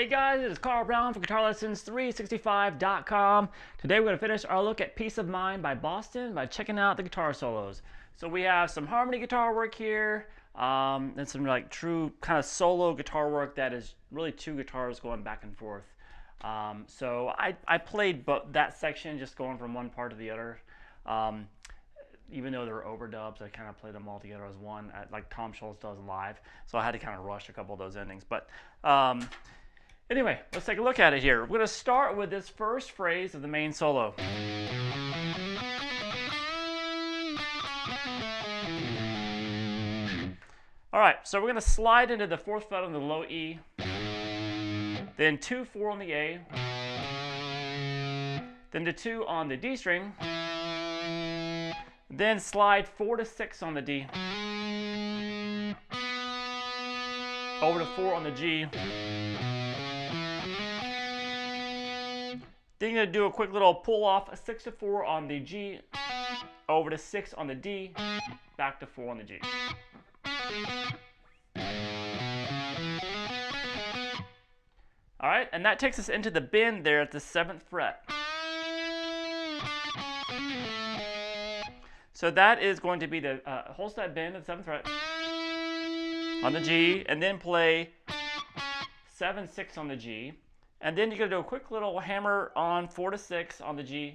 Hey guys, it is Carl Brown from GuitarLessons365.com. Today we're going to finish our look at Peace of Mind by Boston by checking out the guitar solos. So we have some harmony guitar work here, and some like true kind of solo guitar work that is really two guitars going back and forth. So I played that section just going from one part to the other. Even though they're overdubs, I kind of played them all together as one, like Tom Scholz does live. So I had to kind of rush a couple of those endings. But anyway, let's take a look at it here. We're going to start with this first phrase of the main solo. All right, so we're going to slide into the 4th fret on the low E, then 2-4 on the A, then the 2 on the D string, then slide 4-6 on the D, over to 4 on the G. Then you're going to do a quick little pull off, a 6-4 on the G, over to 6 on the D, back to 4 on the G. All right, and that takes us into the bend there at the 7th fret. So that is going to be the whole step bend at the 7th fret on the G, and then play 7-6 on the G, and then you're going to do a quick little hammer on 4-6 on the G,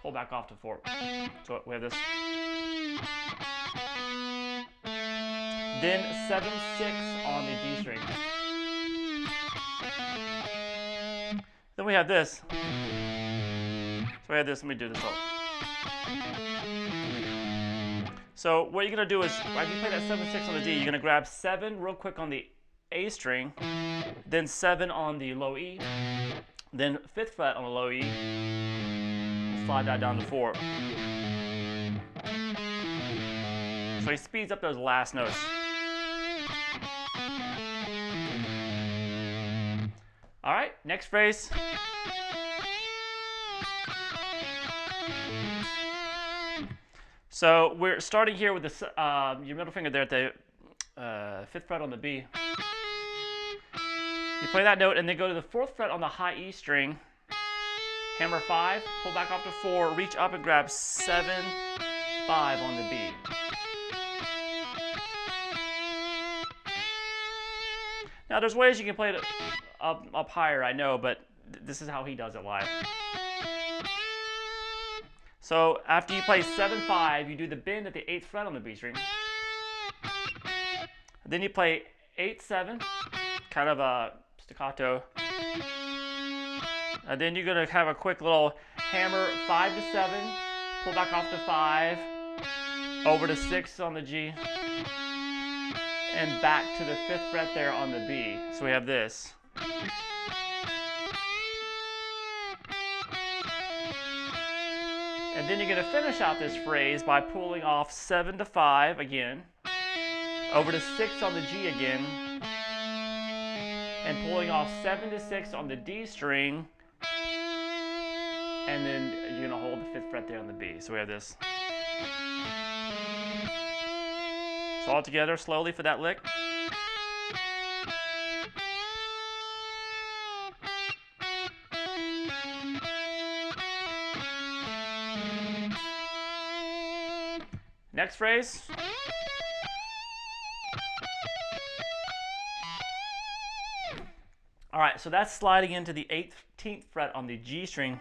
pull back off to 4. So we have this. Then 7-6 on the D string. Then we have this. So we have this. Let me do this all. So what you're going to do is, if you play that 7-6 on the D, you're going to grab 7 real quick on the A string, then 7 on the low E, then 5th fret on the low E, and slide that down to 4. So he speeds up those last notes. All right, next phrase. So we're starting here with this, your middle finger there at the 5th fret on the B. You play that note and then go to the 4th fret on the high E string, hammer 5, pull back off to 4, reach up and grab 7-5 on the B. Now there's ways you can play it up higher, I know, but this is how he does it live. So after you play 7-5, you do the bend at the 8th fret on the B string. Then you play 8-7, kind of a staccato. And then you're going to have a quick little hammer 5-7, pull back off to 5, over to 6 on the G, and back to the 5th fret there on the B. So we have this. And then you're going to finish out this phrase by pulling off 7-5 again, over to 6 on the G again, and pulling off 7-6 on the D string, and then you're going to hold the 5th fret there on the B. So we have this. So all together slowly for that lick. Next phrase. All right, so that's sliding into the 18th fret on the G string,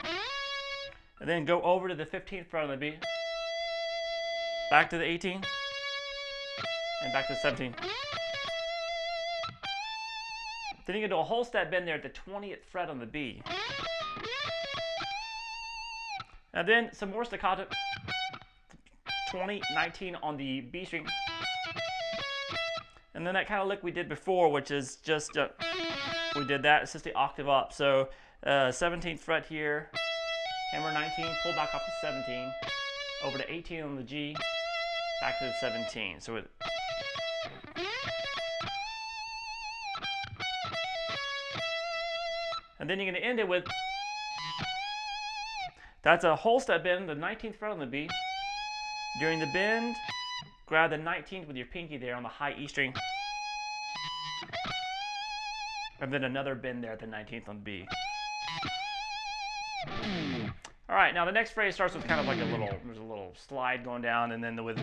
and then go over to the 15th fret on the B, back to the 18, and back to the 17. Then you can do a whole step bend there at the 20th fret on the B. And then some more staccato. 20, 19 on the B string, and then that kind of lick we did before, which is just we did that. It's just the octave up. So 17th fret here, hammer 19, pull back off to 17, over to 18 on the G, back to the 17. So and then you're going to end it with, that's a whole step bend, the 19th fret on the B. During the bend, grab the 19th with your pinky there on the high E string. and then another bend there at the 19th on B. All right, now the next phrase starts with kind of like there's a little slide going down, and then with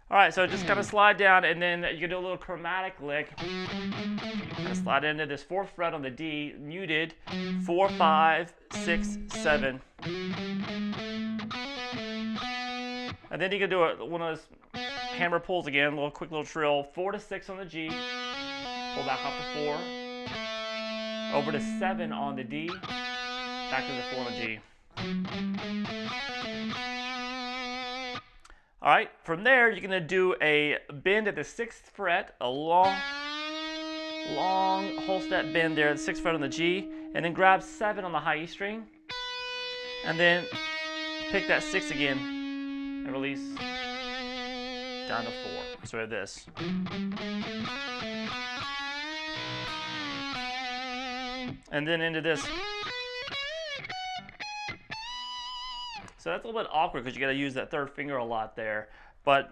all right, so just kind of slide down, and then you can do a little chromatic lick. Kind of slide into this 4th fret on the D, muted, 4, 5, 6, 7. And then you can do one of those hammer pulls again, a quick little trill, 4 to 6 on the G, pull back off to 4, over to 7 on the D, back to the 4 on the G. All right, from there, you're going to do a bend at the 6th fret, a long whole step bend there at the 6th fret on the G, and then grab 7 on the high E string, and then pick that 6 again, and release down to 4. So we have this. And then into this. So that's a little bit awkward because you got to use that 3rd finger a lot there. But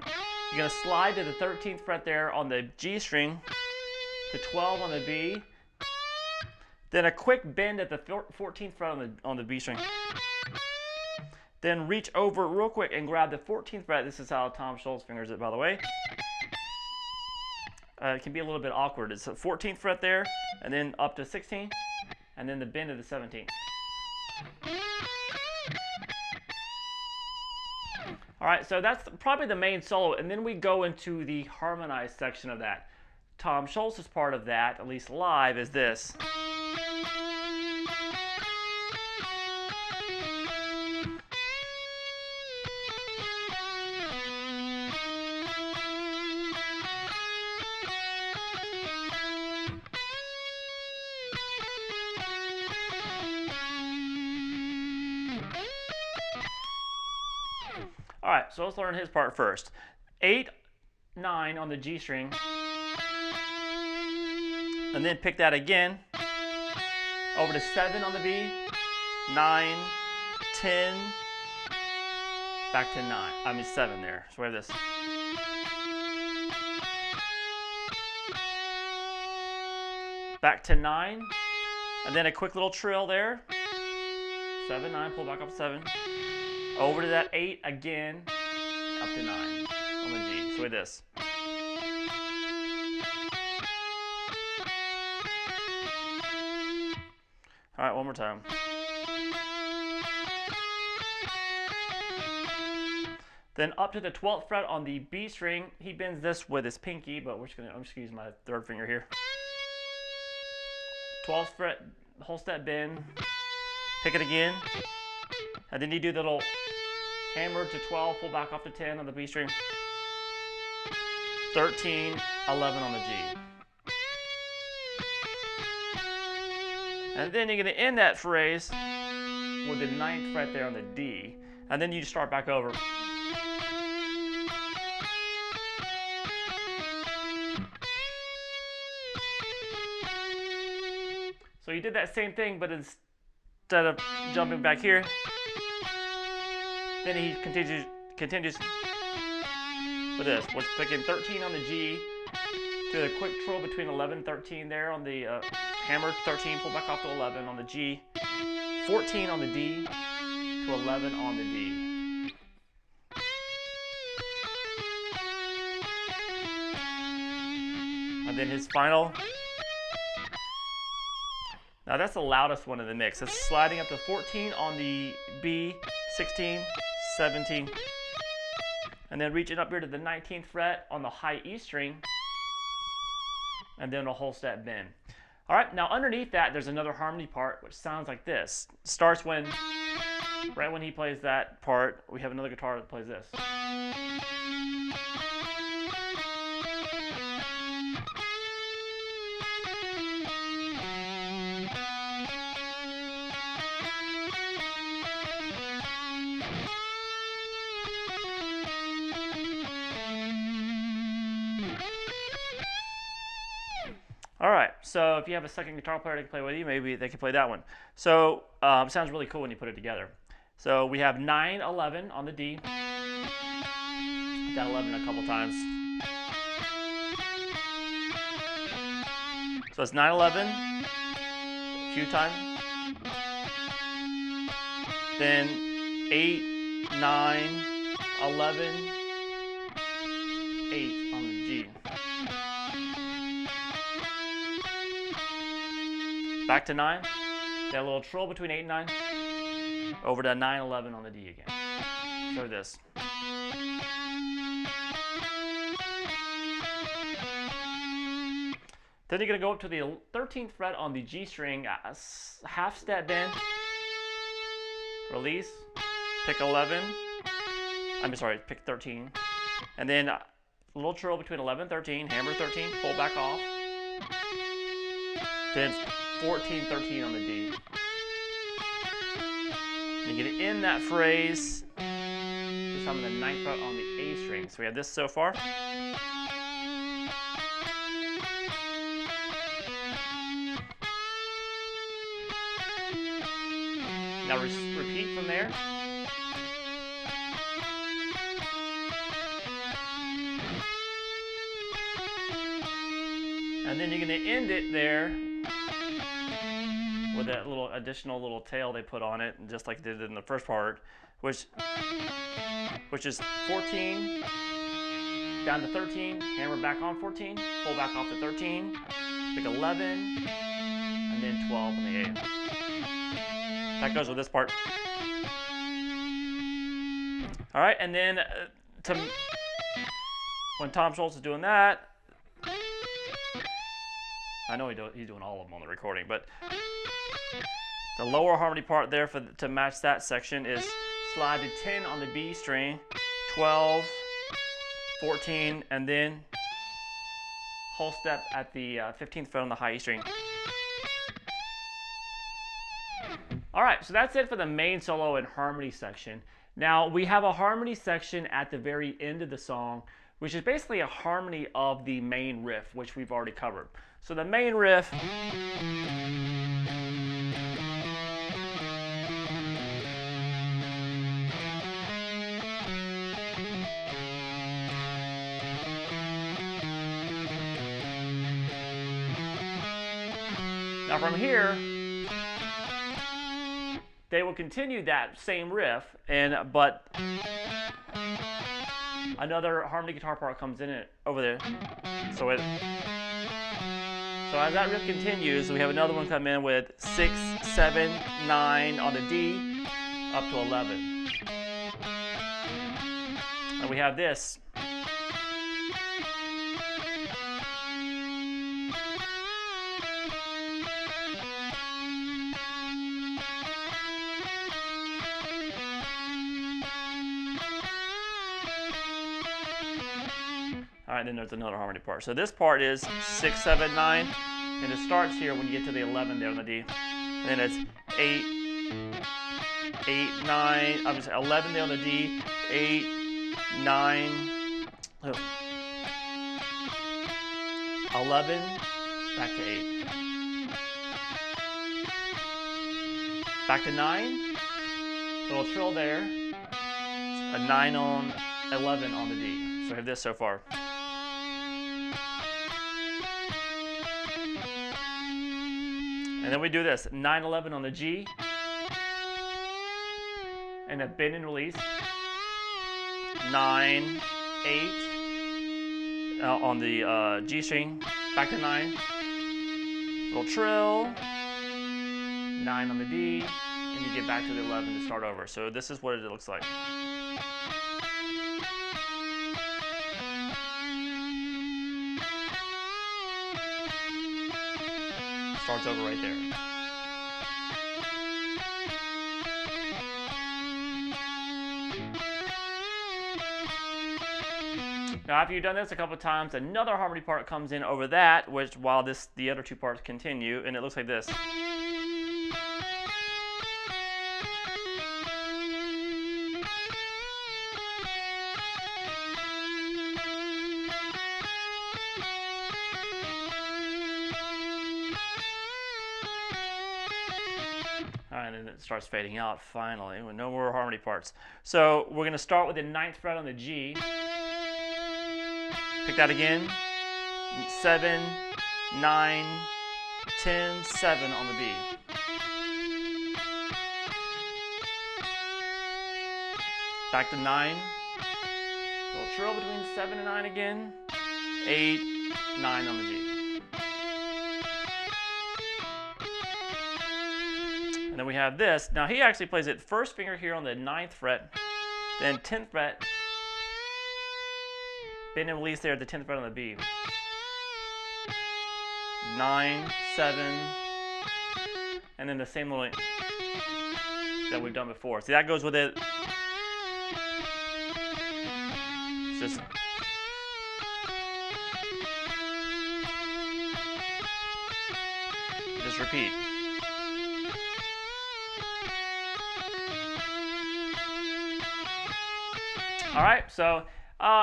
you're going to slide to the 13th fret there on the G string, to 12 on the B, then a quick bend at the 14th fret on the B string. Then reach over real quick and grab the 14th fret. This is how Tom Scholz fingers it, by the way. It can be a little bit awkward. It's the 14th fret there, and then up to 16, and then the bend to the 17th. All right, so that's probably the main solo, and then we go into the harmonized section of that. Tom Scholz's part of that, at least live, is this. All right, so let's learn his part first. 8, 9 on the G string, and then pick that again, over to 7 on the B, 9, 10, back to 7 there. So we have this. Back to 9, and then a quick little trill there. 7, 9, pull back up 7. Over to that 8 again, up to 9 on the G. So with this. All right, one more time. Then up to the 12th fret on the B string, he bends this with his pinky, but I'm just gonna use my 3rd finger here. 12th fret, whole step bend, pick it again, and then you do the little hammer to 12, pull back off to 10 on the B string, 13, 11 on the G. And then you're going to end that phrase with the 9th fret there on the D, and then you start back over. So you did that same thing, but instead of jumping back here, then he continues with this. We're picking 13 on the G, do a quick trill between 11 and 13 there on the hammer, 13, pull back off to 11 on the G, 14 on the D, to 11 on the D. And then his final. Now that's the loudest one in the mix. It's sliding up to 14 on the B, 16, 17, and then reaching up here to the 19th fret on the high E string, and then a whole step bend. All right, now underneath that, there's another harmony part, which sounds like this. Starts right when he plays that part, we have another guitar that plays this. All right, so if you have a second guitar player that can play with you, maybe they can play that one. So it sounds really cool when you put it together. So we have 9, 11 on the D, that 11 a couple times. So it's 9, 11, a few times. Then 8, 9, 11, 8 on the G. Back to 9. That little trill between 8 and 9. Over to 9, 11 on the D again. So this. Then you're going to go up to the 13th fret on the G string, half step bend, release, pick 11, pick 13, and then a little trill between 11 and 13, hammer 13, pull back off, then 14, 13 on the D. And you get in that phrase, this time on the 9th fret on the A string. So we have this so far. Now repeat from there. And then you're going to end it there with that little additional little tail they put on it, just like they did in the first part, which is 14, down to 13, hammer back on 14, pull back off to 13, pick 11, and then 12 on the A. That goes with this part. All right, and then when Tom Schultz is doing that, I know he's doing all of them on the recording, but the lower harmony part there to match that section is slide to 10 on the B string, 12, 14, and then whole step at the 15th fret on the high E string. All right, so that's it for the main solo and harmony section. Now we have a harmony section at the very end of the song, which is basically a harmony of the main riff, which we've already covered. So the main riff now from here, they will continue that same riff, but another harmony guitar part comes in it over there. So as that riff continues, we have another one come in with 6, 7, 9 on the D, up to 11. And we have this. All right, then there's another harmony part. So this part is 6, 7, 9, and it starts here when you get to the 11 there on the D. And then it's 8, 9, 11 there on the D, 8, 9, 11, back to 8. Back to 9, little trill there, a 9 on 11 on the D. So we have this so far. And then we do this, 9, 11 on the G, and a bend and release, 9, 8 on the G string, back to 9, little trill, 9 on the D, and you get back to the 11 to start over. So this is what it looks like. Starts over right there. Now after you've done this a couple of times, another harmony part comes in over that, which while the other two parts continue, and it looks like this. And then it starts fading out finally with no more harmony parts. So we're going to start with the 9th fret on the G, Pick that again. 7, 9, 10, 7 on the B. Back to 9. Little trill between 7 and 9 again. 8, 9 on the G. And then we have this. Now he actually plays it first finger here on the 9th fret, then 10th fret, bend and release there at the 10th fret on the B. 9, 7, and then the same little that we've done before. See, that goes with it. It's just repeat. All right, so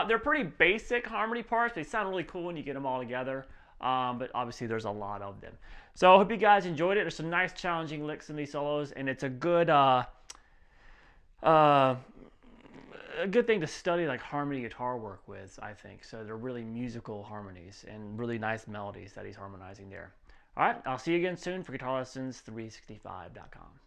they're pretty basic harmony parts. They sound really cool when you get them all together, but obviously there's a lot of them. So I hope you guys enjoyed it. There's some nice challenging licks in these solos, and it's a good thing to study like harmony guitar work with, I think. So they're really musical harmonies and really nice melodies that he's harmonizing there. All right, I'll see you again soon for GuitarLessons365.com.